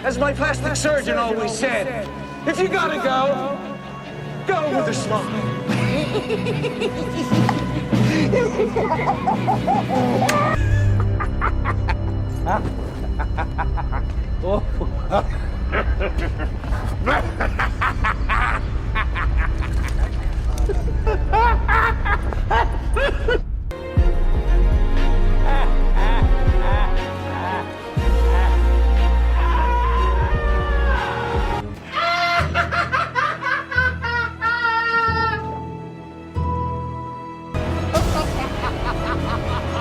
As my plastic surgeon always said, if you gotta go, go with a smile.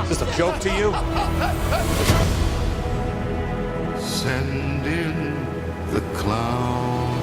Is this a joke to you? Send in the clowns.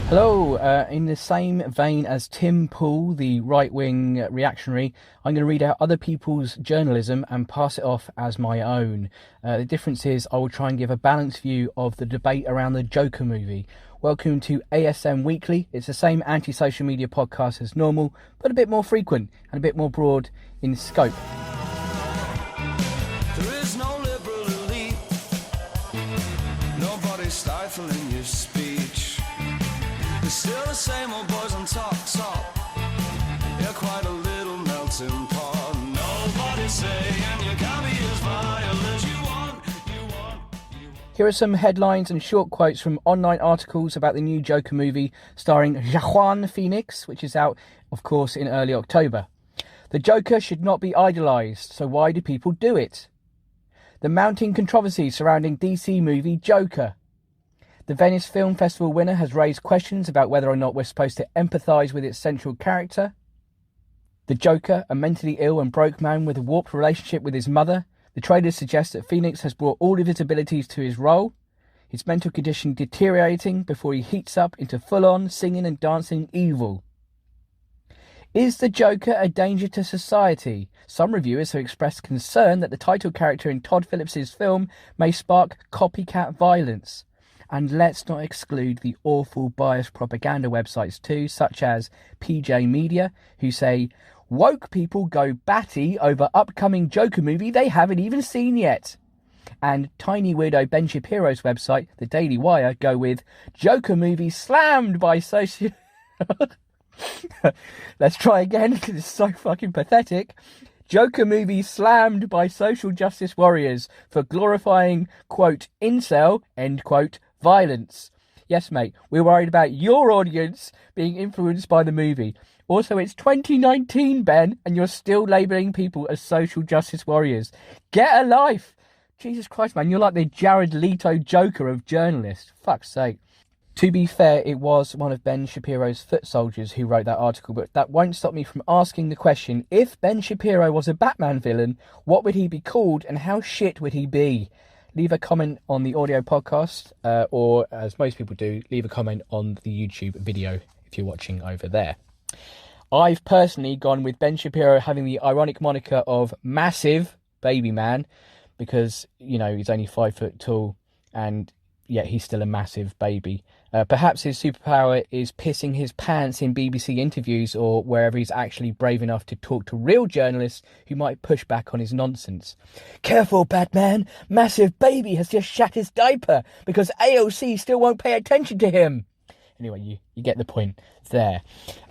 Hello, in the same vein as Tim Pool, the right-wing reactionary, I'm going to read out other people's journalism and pass it off as my own. The difference is I will try and give a balanced view of the debate around the Joker movie. Welcome to ASM Weekly. It's the same anti-social media podcast as normal, but a bit more frequent and a bit more broad in scope. There is no liberal elite, nobody stifling your speech. It's still the same old boys on top. You're quite a little melting pot. Nobody saying you can't be as vile as you want. Here are some headlines and short quotes from online articles about the new Joker movie starring Quan Fenix, which is out, of course, in early October. The Joker should not be idolised, so why do people do it? The mounting controversy surrounding DC movie Joker. The Venice Film Festival winner has raised questions about whether or not we're supposed to empathise with its central character. The Joker, a mentally ill and broke man with a warped relationship with his mother. The trailers suggest that Phoenix has brought all of his abilities to his role, his mental condition deteriorating before he heats up into full-on singing and dancing evil. Is the Joker a danger to society? Some reviewers have expressed concern that the title character in Todd Phillips' film may spark copycat violence. And let's not exclude the awful biased propaganda websites too, such as PJ Media, who say, woke people go batty over upcoming Joker movie they haven't even seen yet. And tiny weirdo Ben Shapiro's website, The Daily Wire, go with Joker movie slammed by social... Let's try again, because it's so fucking pathetic. Joker movie slammed by social justice warriors for glorifying, quote, incel, end quote, violence. Yes, mate, we're worried about your audience being influenced by the movie. Also, it's 2019, Ben, and you're still labelling people as social justice warriors. Get a life! Jesus Christ, man, you're like the Jared Leto Joker of journalists. Fuck's sake. To be fair, it was one of Ben Shapiro's foot soldiers who wrote that article, but that won't stop me from asking the question, if Ben Shapiro was a Batman villain, what would he be called and how shit would he be? Leave a comment on the audio podcast, or as most people do, leave a comment on the YouTube video if you're watching over there. I've personally gone with Ben Shapiro having the ironic moniker of Massive Baby Man because, you know, he's only 5 foot tall and yet he's still a massive baby. Perhaps his superpower is pissing his pants in BBC interviews or wherever he's actually brave enough to talk to real journalists who might push back on his nonsense. Careful, Batman! Massive baby has just shat his diaper because AOC still won't pay attention to him. Anyway, you get the point there.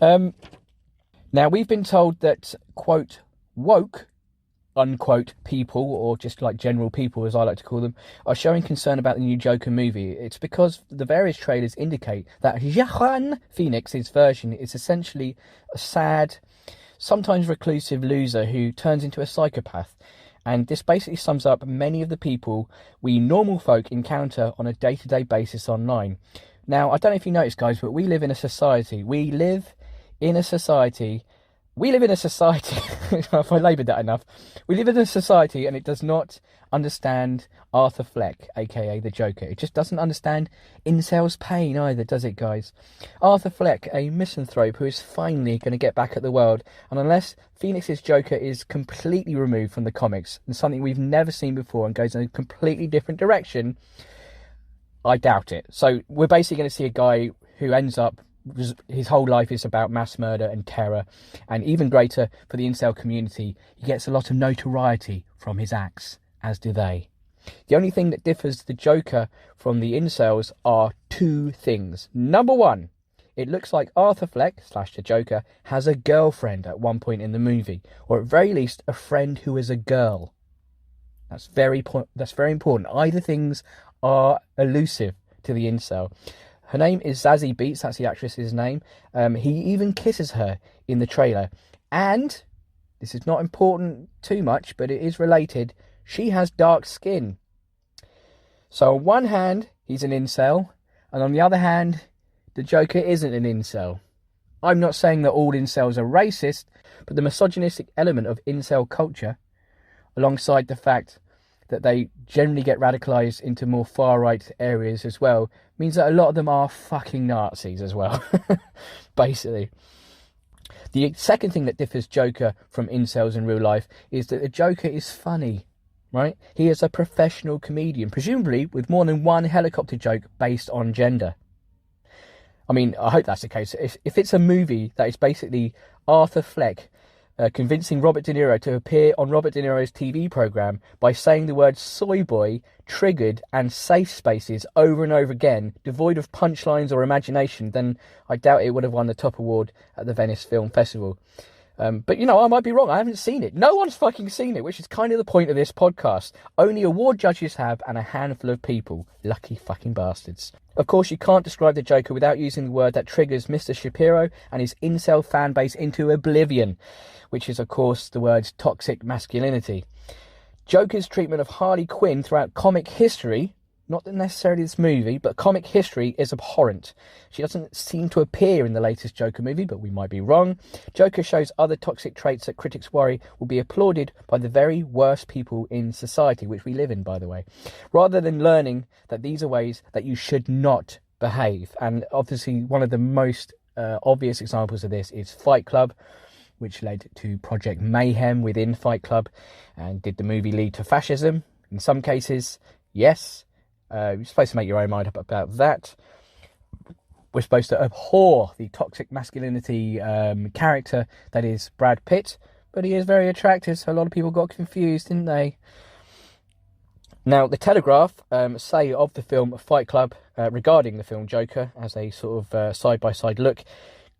Now, we've been told that, quote, woke, unquote, people, or just like general people, as I like to call them, are showing concern about the new Joker movie. It's because the various trailers indicate that Joaquin Phoenix's version is essentially a sad, sometimes reclusive loser who turns into a psychopath. And this basically sums up many of the people we normal folk encounter on a day-to-day basis online. Now, I don't know if you noticed, guys, but we live in a society. If I laboured that enough. We live in a society and it does not understand Arthur Fleck, aka the Joker. It just doesn't understand Incel's pain either, does it, guys? Arthur Fleck, a misanthrope who is finally going to get back at the world. And unless Phoenix's Joker is completely removed from the comics and something we've never seen before and goes in a completely different direction, I doubt it. So we're basically going to see a guy who ends up his whole life is about mass murder and terror. And even greater for the incel community, he gets a lot of notoriety from his acts, as do they. The only thing that differs the Joker from the incels are two things. Number one, it looks like Arthur Fleck / the Joker has a girlfriend at one point in the movie, or at very least a friend who is a girl. That's very important. Either things are elusive to the incel. Her name is Zazie Beetz, that's the actress's name. He even kisses her in the trailer. And, this is not important too much, but it is related, she has dark skin. So on one hand, he's an incel, and on the other hand, the Joker isn't an incel. I'm not saying that all incels are racist, but the misogynistic element of incel culture, alongside the fact that they generally get radicalised into more far-right areas as well, means that a lot of them are fucking Nazis as well, basically. The second thing that differs Joker from incels in real life is that the Joker is funny, right? He is a professional comedian, presumably with more than one helicopter joke based on gender. I mean, I hope that's the case. If it's a movie that is basically Arthur Fleck convincing Robert De Niro to appear on Robert De Niro's TV programme by saying the words soy boy, triggered and safe spaces over and over again, devoid of punchlines or imagination, then I doubt it would have won the top award at the Venice Film Festival. But, you know, I might be wrong. I haven't seen it. No one's fucking seen it, which is kind of the point of this podcast. Only award judges have, and a handful of people. Lucky fucking bastards. Of course, you can't describe the Joker without using the word that triggers Mr. Shapiro and his incel fan base into oblivion, which is, of course, the word toxic masculinity. Joker's treatment of Harley Quinn throughout comic history, not necessarily this movie, but comic history, is abhorrent. She doesn't seem to appear in the latest Joker movie, but we might be wrong. Joker shows other toxic traits that critics worry will be applauded by the very worst people in society, which we live in, by the way, rather than learning that these are ways that you should not behave. And obviously, one of the most obvious examples of this is Fight Club, which led to Project Mayhem within Fight Club. And did the movie lead to fascism? In some cases, yes. You're supposed to make your own mind up about that. We're supposed to abhor the toxic masculinity character that is Brad Pitt, but he is very attractive, so a lot of people got confused, didn't they? Now, The Telegraph say of the film Fight Club regarding the film Joker as a sort of side-by-side look,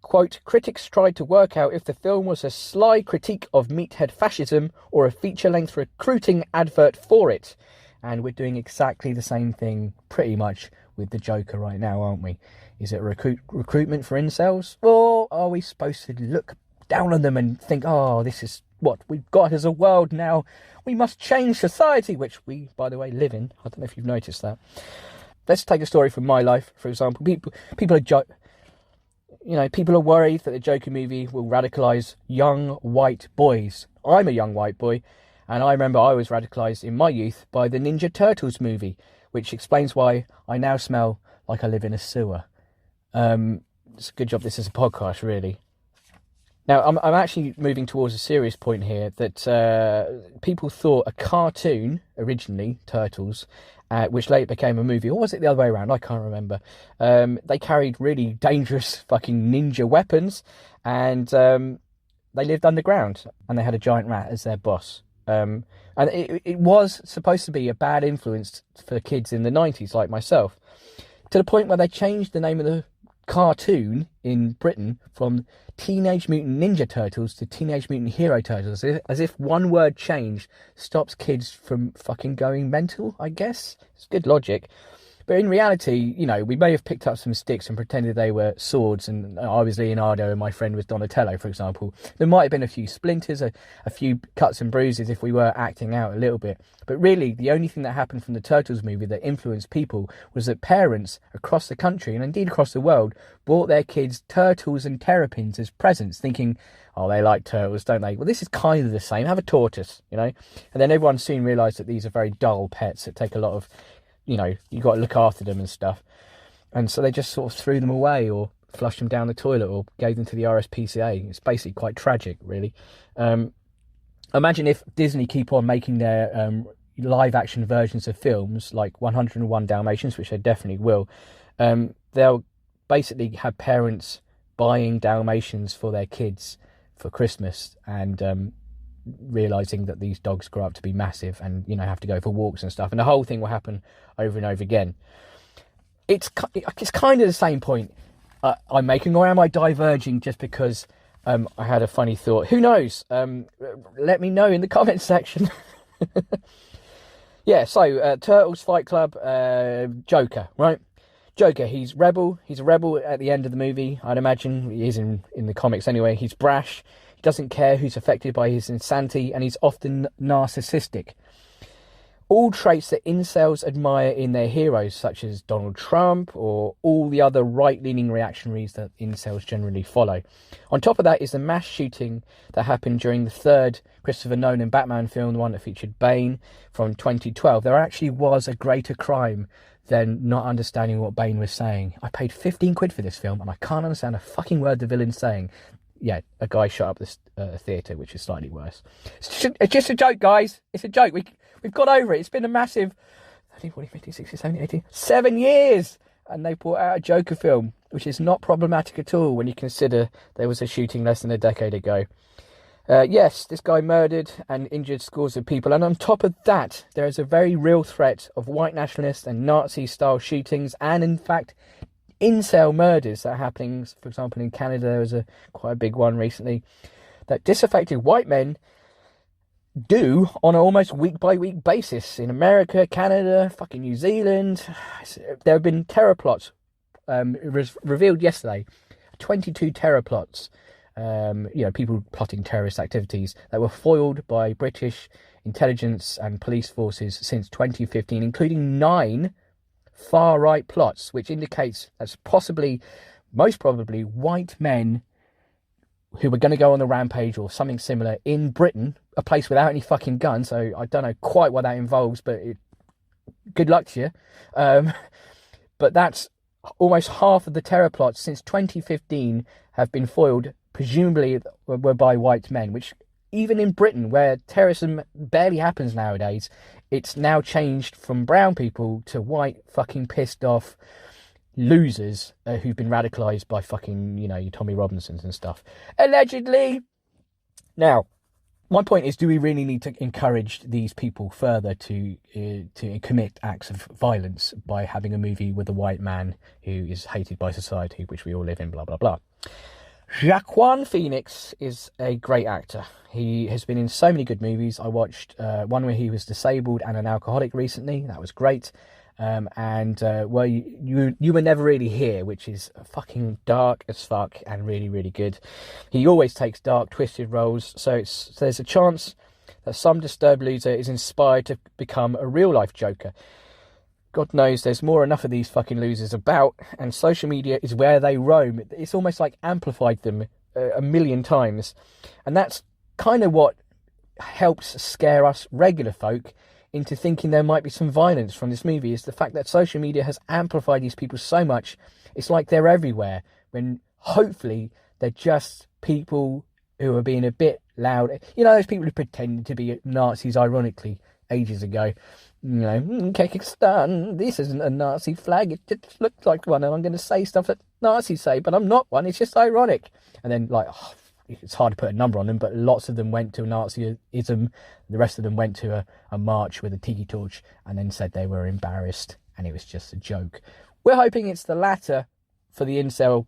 quote, critics tried to work out if the film was a sly critique of meathead fascism or a feature-length recruiting advert for it. And we're doing exactly the same thing pretty much with the Joker right now, aren't we? Is it recruitment for incels? Or are we supposed to look down on them and think, oh, this is what we've got as a world now. We must change society, which we, by the way, live in. I don't know if you've noticed that. Let's take a story from my life, for example. People are worried that the Joker movie will radicalise young white boys. I'm a young white boy. And I remember I was radicalised in my youth by the Ninja Turtles movie, which explains why I now smell like I live in a sewer. It's a good job this is a podcast, really. Now, I'm actually moving towards a serious point here that people thought a cartoon, originally, Turtles, which later became a movie, or was it the other way around? I can't remember. They carried really dangerous fucking ninja weapons, and they lived underground, and they had a giant rat as their boss. And it was supposed to be a bad influence for kids in the 90s, like myself, to the point where they changed the name of the cartoon in Britain from Teenage Mutant Ninja Turtles to Teenage Mutant Hero Turtles, as if one word change stops kids from fucking going mental, I guess. It's good logic. But in reality, you know, we may have picked up some sticks and pretended they were swords, and I was Leonardo and my friend was Donatello, for example. There might have been a few splinters, a few cuts and bruises if we were acting out a little bit. But really, the only thing that happened from the Turtles movie that influenced people was that parents across the country, and indeed across the world, bought their kids turtles and terrapins as presents, thinking, oh, they like turtles, don't they? Well, this is kind of the same. Have a tortoise, you know? And then everyone soon realised that these are very dull pets that take a lot of, you know, you got to look after them and stuff. And so they just sort of threw them away or flushed them down the toilet or gave them to the RSPCA. It's basically quite tragic, really. Imagine if Disney keep on making their live action versions of films like 101 Dalmatians, which they definitely will. They'll basically had parents buying Dalmatians for their kids for Christmas and realizing that these dogs grow up to be massive and, you know, have to go for walks and stuff. And the whole thing will happen over and over again. It's kind of the same point I'm making, or am I diverging just because I had a funny thought? Who knows? Let me know in the comments section. Yeah, so Turtles, Fight Club, Joker, right? Joker, he's rebel. He's a rebel at the end of the movie. I'd imagine he is in the comics anyway. He's brash. He doesn't care who's affected by his insanity, and he's often narcissistic. All traits that incels admire in their heroes, such as Donald Trump or all the other right-leaning reactionaries that incels generally follow. On top of that is the mass shooting that happened during the third Christopher Nolan Batman film, the one that featured Bane from 2012. There actually was a greater crime than not understanding what Bane was saying. I paid 15 quid for this film and I can't understand a fucking word the villain's saying. Yeah, a guy shot up this theatre, which is slightly worse. It's just a joke, guys. It's a joke. We've got over it. It's been a massive 30, 40, 50, 60, 70, 80, 7 years. And they brought out a Joker film, which is not problematic at all when you consider there was a shooting less than a decade ago. Yes, this guy murdered and injured scores of people. And on top of that, there is a very real threat of white nationalist and Nazi-style shootings and, in fact, incel murders that are happening. For example, in Canada, there was quite a big one recently that disaffected white men do on an almost week-by-week basis. In America, Canada, fucking New Zealand, there have been terror plots. It was revealed yesterday, 22 terror plots. People plotting terrorist activities that were foiled by British intelligence and police forces since 2015, including 9 far-right plots, which indicates that's most probably, white men who were going to go on the rampage or something similar in Britain, a place without any fucking guns. So I don't know quite what that involves, but good luck to you. But that's almost half of the terror plots since 2015 have been foiled, presumably were by white men, which even in Britain, where terrorism barely happens nowadays, it's now changed from brown people to white fucking pissed off losers who've been radicalised by fucking, your Tommy Robinsons and stuff. Allegedly. Now, my point is, do we really need to encourage these people further to commit acts of violence by having a movie with a white man who is hated by society, which we all live in, blah, blah, blah. Quan Fenix is a great actor. He has been in so many good movies. I watched one where he was disabled and an alcoholic recently. That was great. Well, you were never really here, which is fucking dark as fuck and really, really good. He always takes dark, twisted roles, so there's a chance that some disturbed loser is inspired to become a real-life Joker. God knows there's enough of these fucking losers about, and social media is where they roam. It's almost like amplified them a million times, and that's kind of what helps scare us regular folk into thinking there might be some violence from this movie, is the fact that social media has amplified these people so much. It's like they're everywhere, when hopefully they're just people who are being a bit loud. Those people who pretended to be Nazis ironically ages ago. Kyrgyzstan, this isn't a Nazi flag, it just looks like one, and I'm going to say stuff that Nazis say, but I'm not one, it's just ironic. And then, it's hard to put a number on them, but lots of them went to Nazism. The rest of them went to a march with a tiki torch and then said they were embarrassed and it was just a joke. We're hoping it's the latter for the incel,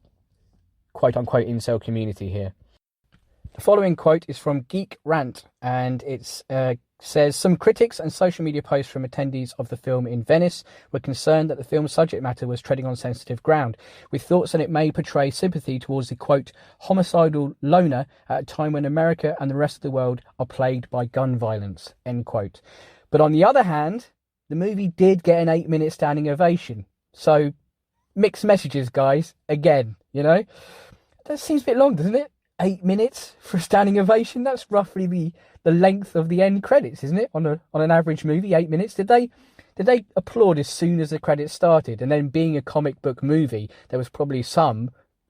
quote-unquote incel community here. The following quote is from Geek Rant, and it says, some critics and social media posts from attendees of the film in Venice were concerned that the film's subject matter was treading on sensitive ground, with thoughts that it may portray sympathy towards the, quote, homicidal loner at a time when America and the rest of the world are plagued by gun violence, end quote. But on the other hand, the movie did get an 8-minute standing ovation. So, mixed messages, guys, again, That seems a bit long, doesn't it? 8 minutes for a standing ovation? That's roughly the length of the end credits, isn't it? On an average movie, 8 minutes. Did they applaud as soon as the credits started? And then, being a comic book movie, there was probably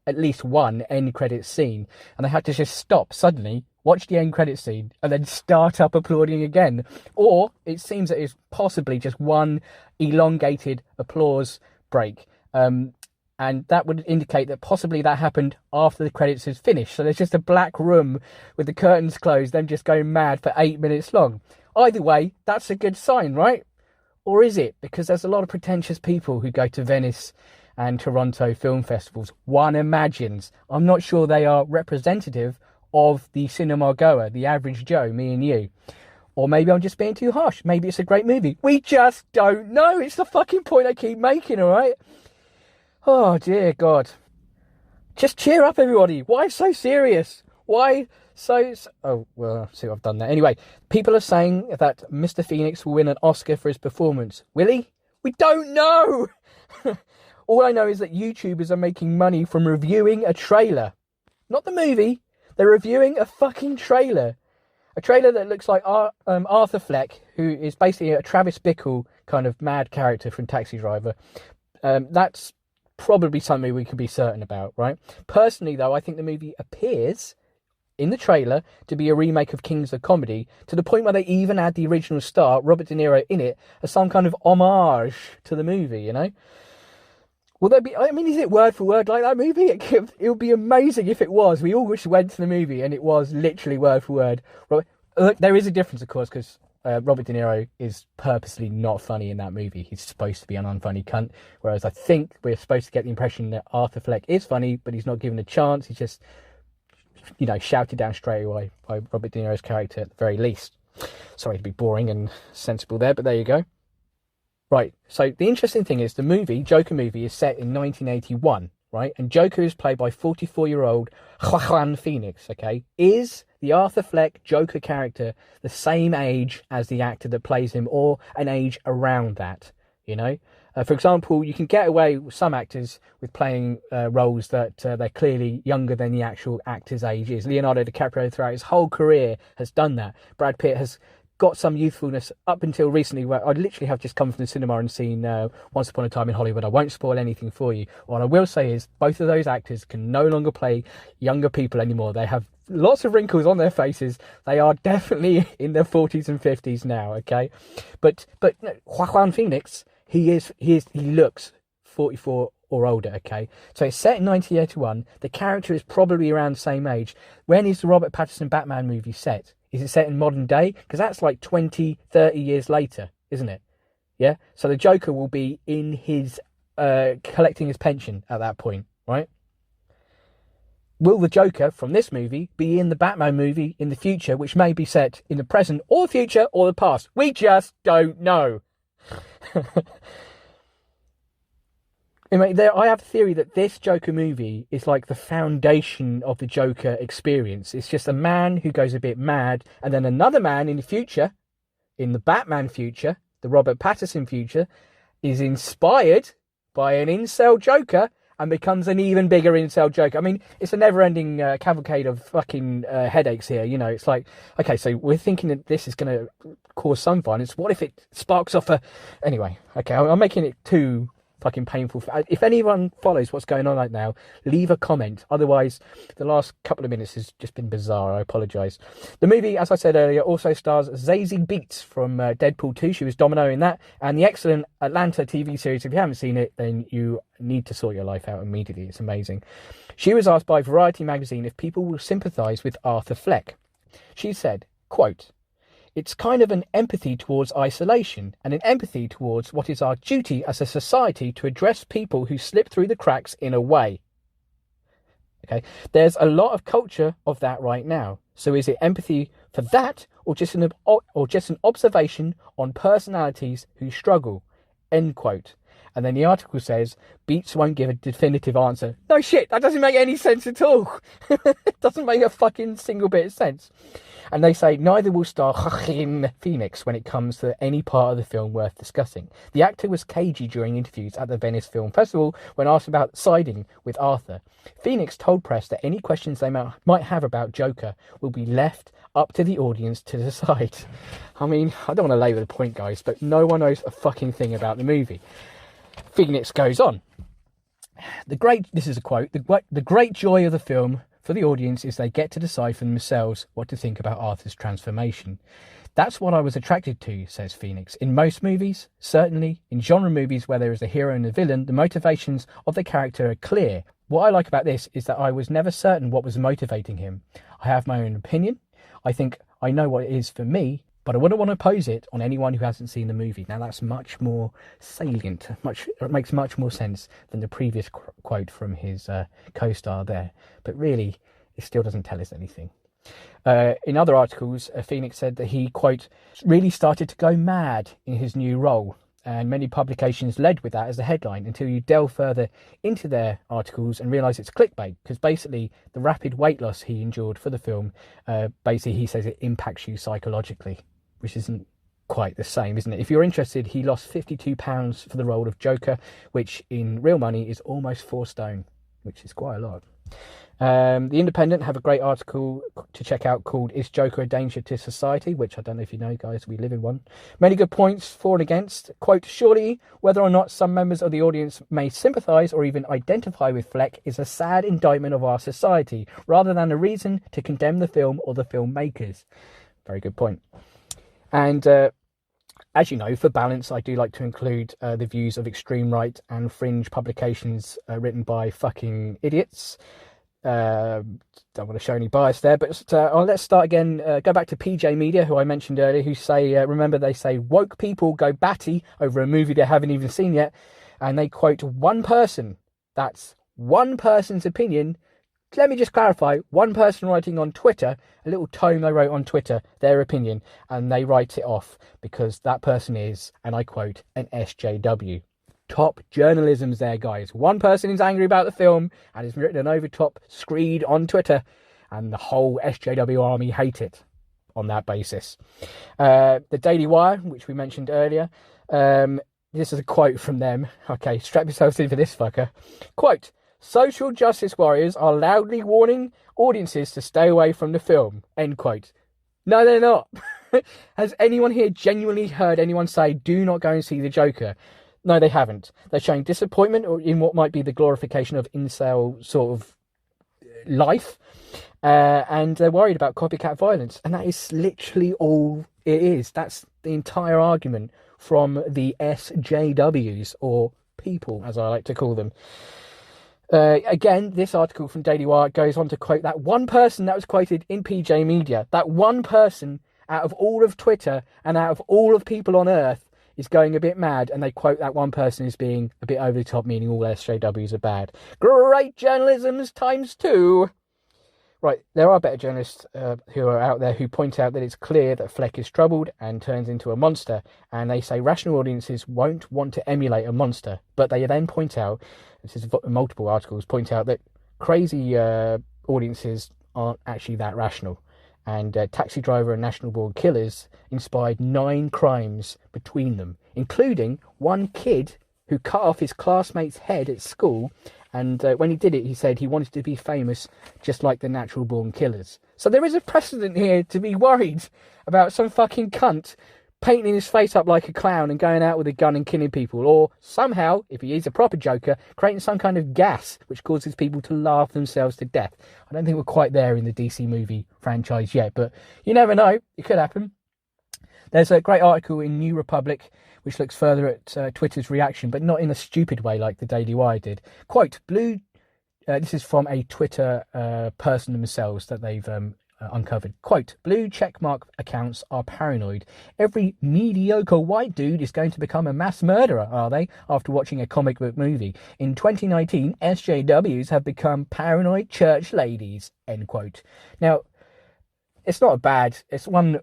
at least one end credits scene, and they had to just stop suddenly, watch the end credits scene, and then start up applauding again. Or it seems that it's possibly just one elongated applause break. And that would indicate that possibly that happened after the credits had finished. So there's just a black room with the curtains closed, them just going mad for 8 minutes long. Either way, that's a good sign, right? Or is it? Because there's a lot of pretentious people who go to Venice and Toronto film festivals. One imagines. I'm not sure they are representative of the cinema goer, the average Joe, me and you. Or maybe I'm just being too harsh. Maybe it's a great movie. We just don't know. It's the fucking point I keep making, all right? Oh, dear God. Just cheer up, everybody. Why so serious? Why so... Oh, well, see what I've done there. Anyway, people are saying that Mr. Fenix will win an Oscar for his performance. Will he? We don't know! All I know is that YouTubers are making money from reviewing a trailer. Not the movie. They're reviewing a fucking trailer. A trailer that looks like Arthur Fleck, who is basically a Travis Bickle kind of mad character from Taxi Driver. That's probably something we can be certain about, right? Personally, though, I think the movie appears in the trailer to be a remake of Kings of Comedy, to the point where they even add the original star, Robert De Niro, in it as some kind of homage to the movie, you know? Will there be... I mean, is it word for word like that movie? It would be amazing if it was. We all wish we went to the movie and it was literally word for word. Look, there is a difference, of course, because Robert De Niro is purposely not funny in that movie. He's supposed to be an unfunny cunt, whereas I think we're supposed to get the impression that Arthur Fleck is funny, but he's not given a chance. He's just, you know, shouted down straight away by Robert De Niro's character at the very least. Sorry to be boring and sensible there, but there you go. Right, so the interesting thing is the movie, Joker movie, is set in 1981, right? And Joker is played by 44-year-old Quan Fenix, okay? Is the Arthur Fleck Joker character the same age as the actor that plays him, or an age around that, you know? For example, you can get away with some actors with playing roles that they're clearly younger than the actual actor's age is. Leonardo DiCaprio throughout his whole career has done that. Brad Pitt has got some youthfulness up until recently, where I literally have just come from the cinema and seen Once Upon a Time in Hollywood. I won't spoil anything for you. What I will say is both of those actors can no longer play younger people anymore. They have lots of wrinkles on their faces. They are definitely in their 40s and 50s now, okay? But no, Joaquin Phoenix, he looks 44 or older, okay? So it's set in 1981. The character is probably around the same age. When is the Robert Pattinson Batman movie set? Is it set in modern day? Because that's like 20, 30 years later, isn't it? Yeah? So the Joker will be in his, collecting his pension at that point, right? Will the Joker from this movie be in the Batman movie in the future, which may be set in the present or the future or the past? We just don't know. I have a theory that this Joker movie is like the foundation of the Joker experience. It's just a man who goes a bit mad, and then another man in the future, in the Batman future, the Robert Pattinson future, is inspired by an incel Joker and becomes an even bigger incel Joker. I mean, it's a never-ending cavalcade of fucking headaches here. You know, it's like, okay, so we're thinking that this is going to cause some violence. What if it sparks off a... Anyway, okay, I'm making it too fucking painful. If anyone follows what's going on right now, leave a comment. Otherwise, the last couple of minutes has just been bizarre. I apologise. The movie, as I said earlier, also stars Zazie Beetz from Deadpool 2. She was Domino in that. And the excellent Atlanta TV series. If you haven't seen it, then you need to sort your life out immediately. It's amazing. She was asked by Variety magazine if people will sympathise with Arthur Fleck. She said, quote, "It's kind of an empathy towards isolation and an empathy towards what is our duty as a society to address people who slip through the cracks in a way." Okay, there's a lot of culture of that right now. So is it empathy for that, or just an observation on personalities who struggle? End quote. And then the article says, Beetz won't give a definitive answer. No shit, that doesn't make any sense at all. It doesn't make a fucking single bit of sense. And they say neither will star Joaquin Phoenix when it comes to any part of the film worth discussing. The actor was cagey during interviews at the Venice Film Festival when asked about siding with Arthur. Phoenix told press that any questions they might have about Joker will be left up to the audience to decide. I mean, I don't want to labour the point, guys, but no one knows a fucking thing about the movie. Phoenix goes on. This is a quote, the great joy of the film for the audience is they get to decide for themselves what to think about Arthur's transformation. That's what I was attracted to, says Fenix. In most movies, certainly in genre movies where there is a hero and a villain, the motivations of the character are clear. What I like about this is that I was never certain what was motivating him. I have my own opinion. I think I know what it is for me, but I wouldn't want to impose it on anyone who hasn't seen the movie. Now that's much more salient, it makes much more sense than the previous quote from his co-star there. But really, it still doesn't tell us anything. In other articles, Fenix said that he, quote, really started to go mad in his new role. And many publications led with that as a headline until you delve further into their articles and realise it's clickbait. Because basically, the rapid weight loss he endured for the film, basically he says it impacts you psychologically, which isn't quite the same, isn't it? If you're interested, he lost 52 pounds for the role of Joker, which in real money is almost 4 stone, which is quite a lot. The Independent have a great article to check out called Is Joker a Danger to Society? Which I don't know if you know, guys, we live in one. Many good points for and against. Quote, surely whether or not some members of the audience may sympathise or even identify with Fleck is a sad indictment of our society, rather than a reason to condemn the film or the filmmakers. Very good point. And as you know, for balance, I do like to include the views of extreme right and fringe publications written by fucking idiots. Don't want to show any bias there, but let's start again. Go back to PJ Media, who I mentioned earlier, who say, remember they say woke people go batty over a movie they haven't even seen yet, and they quote one person. That's one person's opinion. Let me just clarify, one person writing on Twitter, a little tome they wrote on Twitter, their opinion, and they write it off because that person is, and I quote, an SJW. Top journalism's there, guys. One person is angry about the film and has written an over-top screed on Twitter, and the whole SJW army hate it on that basis. The Daily Wire, which we mentioned earlier, this is a quote from them. Okay, strap yourselves in for this fucker. Quote, social justice warriors are loudly warning audiences to stay away from the film. End quote. No, they're not. Has anyone here genuinely heard anyone say, do not go and see the Joker? No, they haven't. They're showing disappointment in what might be the glorification of incel sort of life. And they're worried about copycat violence. And that is literally all it is. That's the entire argument from the SJWs, or people, as I like to call them. Again, this article from Daily Wire goes on to quote that one person that was quoted in PJ Media. That one person out of all of Twitter and out of all of people on Earth is going a bit mad, and they quote that one person as being a bit over the top, meaning all SJWs are bad. Great journalism's times 2. Right, there are better journalists who are out there who point out that it's clear that Fleck is troubled and turns into a monster, and they say rational audiences won't want to emulate a monster, but they then point out, this is multiple articles, point out that crazy audiences aren't actually that rational. And Taxi Driver and National Born Killers inspired 9 crimes between them, including one kid who cut off his classmate's head at school, and when he did it, he said he wanted to be famous just like the Natural Born Killers. So there is a precedent here to be worried about some fucking cunt painting his face up like a clown and going out with a gun and killing people, or somehow, if he is a proper Joker, creating some kind of gas which causes people to laugh themselves to death. I don't think we're quite there in the DC movie franchise yet, but you never know, it could happen. There's a great article in New Republic which looks further at Twitter's reaction, but not in a stupid way like the Daily Wire did. Quote, this is from a Twitter person themselves that they've uncovered. Quote, blue checkmark accounts are paranoid. Every mediocre white dude is going to become a mass murderer, are they, after watching a comic book movie? In 2019, SJWs have become paranoid church ladies, end quote. Now, it's not bad. It's one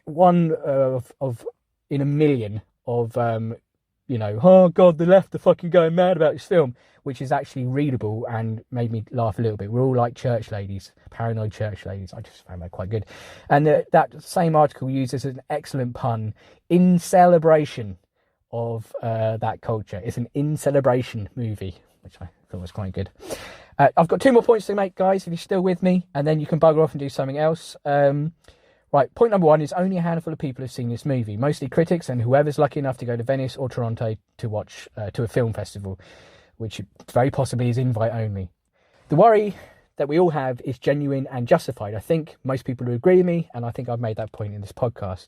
of in a million of, oh God, the left are fucking going mad about this film, which is actually readable and made me laugh a little bit. We're all like church ladies, paranoid church ladies. I just found that quite good. And that same article uses an excellent pun, in celebration of that culture. It's an in celebration movie, which I thought was quite good. I've got 2 more points to make, guys, if you're still with me, and then you can bugger off and do something else. Right, point number 1 is only a handful of people have seen this movie, mostly critics and whoever's lucky enough to go to Venice or Toronto to watch to a film festival, which very possibly is invite only. The worry that we all have is genuine and justified. I think most people would agree with me, and I think I've made that point in this podcast.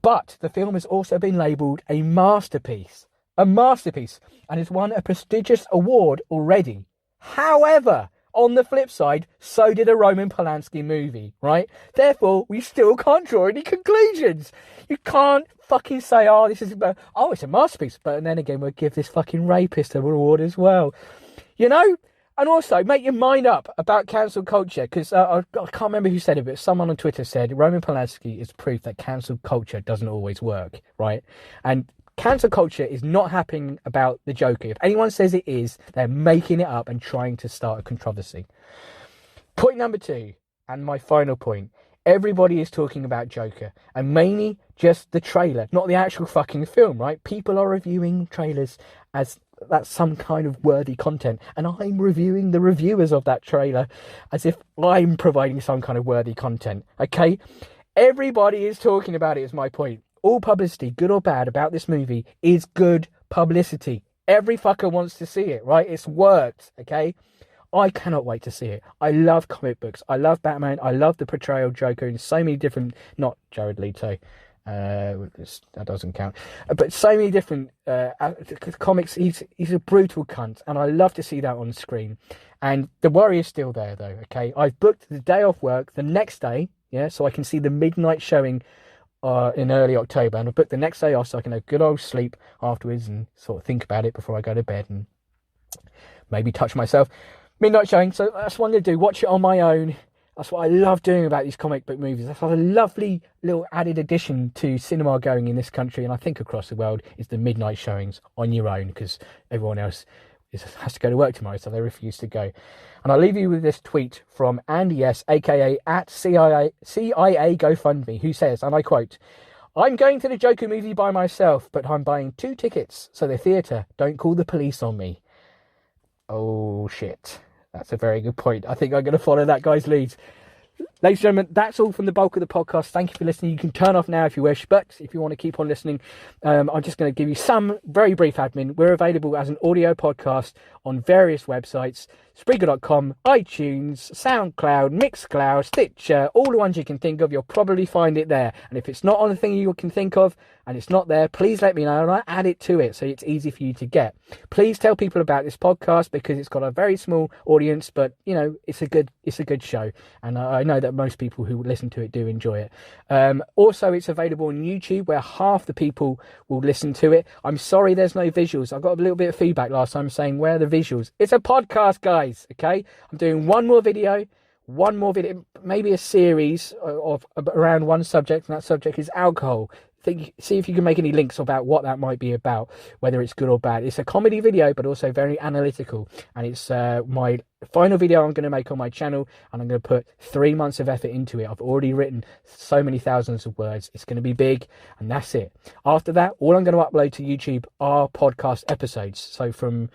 But the film has also been labelled a masterpiece, and has won a prestigious award already. However, on the flip side, so did a Roman Polanski movie, right? Therefore, we still can't draw any conclusions. You can't fucking say, it's a masterpiece. But then again, we'll give this fucking rapist an award as well. You know? And also, make your mind up about cancel culture, because I can't remember who said it, but someone on Twitter said Roman Polanski is proof that cancel culture doesn't always work, right? And cancel culture is not happening about the Joker. If anyone says it is, they're making it up and trying to start a controversy. Point number 2, and my final point. Everybody is talking about Joker, and mainly just the trailer, not the actual fucking film, right? People are reviewing trailers as that's some kind of worthy content, and I'm reviewing the reviewers of that trailer as if I'm providing some kind of worthy content, okay? Everybody is talking about it, is my point. All publicity, good or bad, about this movie is good publicity. Every fucker wants to see it, right? It's worked, okay? I cannot wait to see it. I love comic books. I love Batman. I love the portrayal of Joker in so many different... Not Jared Leto. That doesn't count. But so many different comics. He's a brutal cunt. And I love to see that on screen. And the worry is still there, though, okay? I've booked the day off work the next day, yeah, so I can see the midnight showing in early October, and I'll book the next day off so I can have a good old sleep afterwards and sort of think about it before I go to bed and maybe touch myself. Midnight showing, so that's what I'm going to do, watch it on my own. That's what I love doing about these comic book movies. That's a lovely little added addition to cinema going in this country, and I think across the world, is the midnight showings on your own, because everyone else has to go to work tomorrow, so they refuse to go. And I'll leave you with this tweet from Andy S, aka at CIA GoFundMe, who says, and I quote, "I'm going to the Joker movie by myself, but I'm buying 2 tickets, so the theatre don't call the police on me." Oh, shit. That's a very good point. I think I'm going to follow that guy's lead. Ladies and gentlemen, that's all from the bulk of the podcast. Thank you for listening. You can turn off now if you wish, but if you want to keep on listening, I'm just going to give you some very brief admin. We're available as an audio podcast on various websites: Spreaker.com, iTunes, SoundCloud, Mixcloud, Stitcher, all the ones you can think of. You'll probably find it there. And if it's not on the thing you can think of and it's not there, please let me know and I'll add it to it so it's easy for you to get. Please tell people about this podcast because it's got a very small audience, but you know, it's a good show, and I know that most people who listen to it do enjoy it. Also, it's available on YouTube, where half the people will listen to it. I'm sorry there's no visuals. I got a little bit of feedback last time saying, where are the visuals? It's a podcast, guys, okay? I'm doing one more video, maybe a series of around one subject, and that subject is alcohol. See if you can make any links about what that might be about, whether it's good or bad. It's a comedy video, but also very analytical, and it's my final video I'm going to make on my channel, and I'm going to put 3 months of effort into it. I've already written so many thousands of words. It's going to be big, and that's it. After that, all I'm going to upload to YouTube are podcast episodes. So from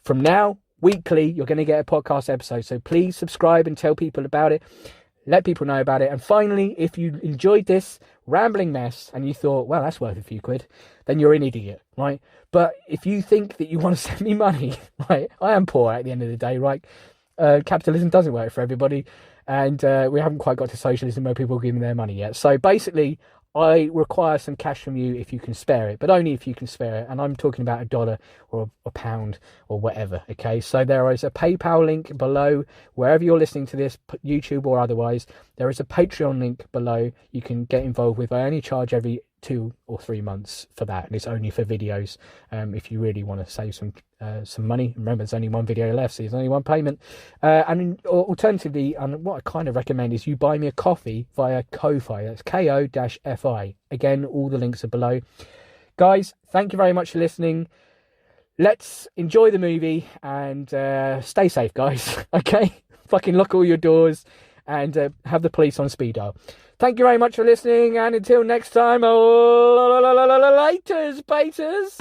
now, weekly, you're going to get a podcast episode. So please subscribe and tell people about it. Let people know about it. And finally, if you enjoyed this rambling mess and you thought, well, that's worth a few quid, then you're an idiot, right? But if you think that you want to send me money, right, I am poor at the end of the day, right? Capitalism doesn't work for everybody, and we haven't quite got to socialism where people give me their money yet. So basically, I require some cash from you if you can spare it, but only if you can spare it. And I'm talking about $1 or a pound or whatever, okay? So there is a PayPal link below, wherever you're listening to this, YouTube or otherwise. There is a Patreon link below you can get involved with. I only charge every 2 or 3 months for that, and it's only for videos. If you really want to save some money, remember there's only one video left, so there's only one payment. And alternatively, and what I kind of recommend is you buy me a coffee via Ko-Fi. That's KO-FI. Again, all the links are below. Guys, thank you very much for listening. Let's enjoy the movie and stay safe, guys. Okay, fucking lock all your doors and have the police on speed dial. Thank you very much for listening, and until next time, laters, baters.